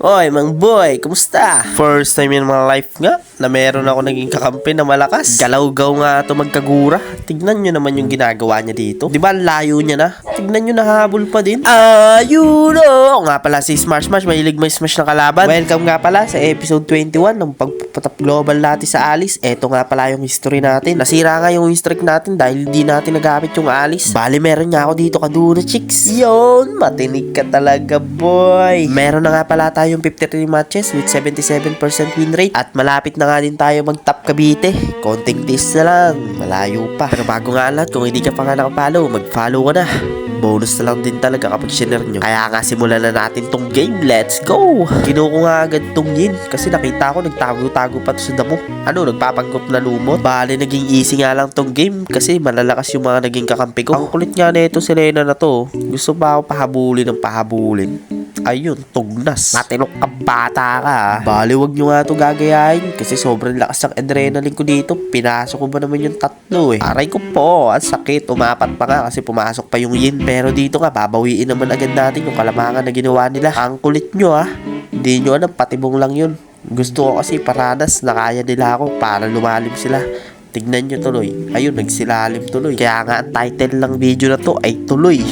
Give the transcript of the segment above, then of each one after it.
Oy, Mang Boy, kumusta? First time in my life nga na meron ako naging kakampi na malakas. Galawgaw nga ito magkagura. Tignan nyo naman yung ginagawa niya dito. Di ba layo niya na? Tignan nyo nahabol pa din. Ayun o! Nga pala si Smash Smash, mahilig may smash na kalaban. Welcome nga pala sa episode 21 ng pagpapatap global natin sa Alice. Eto nga pala yung history natin. Nasira nga yung streak natin dahil di natin nagamit yung Alice. Bali meron nga ako dito kaduna chicks. Yun, matinig ka talaga boy. Meron na nga pala tayong 53 matches with 77% win rate. At malapit na nga din tayo mag-top Cavite. Konting taste na lang, malayo pa. Pero bago nga lahat, kung hindi ka pa nga nakapollow, mag-follow ka na. Bonus na lang din talaga kapag share nyo. Kaya nga simulan na natin tong game. Let's go! Kinuko nga agad tong yin kasi nakita ko nagtago-tago pa to sa damo. Ano, nagpapanggap na lumot. Bale, naging easy nga lang tong game kasi malalakas yung mga naging kakampi ko. Ang kulit nga na ito si Lena na to. Gusto pa ako pahabulin ng pahabulin. Ayun, tugnas. Matinok ang bata ka. Bali, wag nyo nga ito gagayahin kasi sobrang lakas ng adrenaline ko dito. Pinasok ko ba naman yung tatlo eh. Aray ko po, ang sakit. Umapat pa nga kasi pumasok pa yung yin. Pero dito nga, babawiin naman agad natin yung kalamangan na ginawa nila. Ang kulit nyo Hindi nyo alam, patibong lang yun. Gusto ko kasi paranas na kaya nila ako para lumalim sila. Tignan nyo tuloy. Ayun, nagsilalim tuloy. Kaya nga ang title ng video na to ay tuloy.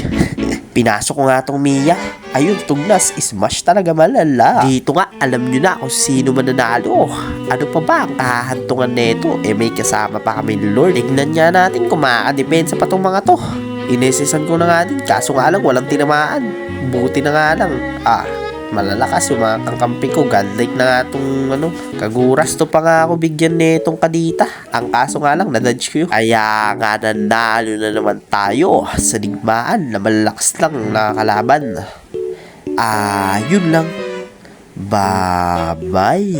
Pinasok ko nga tong Mia. Ayun, tugnas, smash talaga malala. Dito nga, alam nyo na kung sino mananalo. Ano pa ba ang kahantungan neto? May kasama pa kami ni Lord. Tignan nga natin kung makakadepensa pa tong mga to. Inesisan ko na nga din, kaso nga lang walang tinamaan. Buti na nga lang. Malalakas yung mga kangkampi ko. Godlike na nga itong kaguras to pa nga ako bigyan netong kadita. Ang kaso nga lang, nadodge ko yun. Kaya nga nanalo na naman tayo sa digmaan na malalakas lang na kalaban. Yun lang. Bye-bye.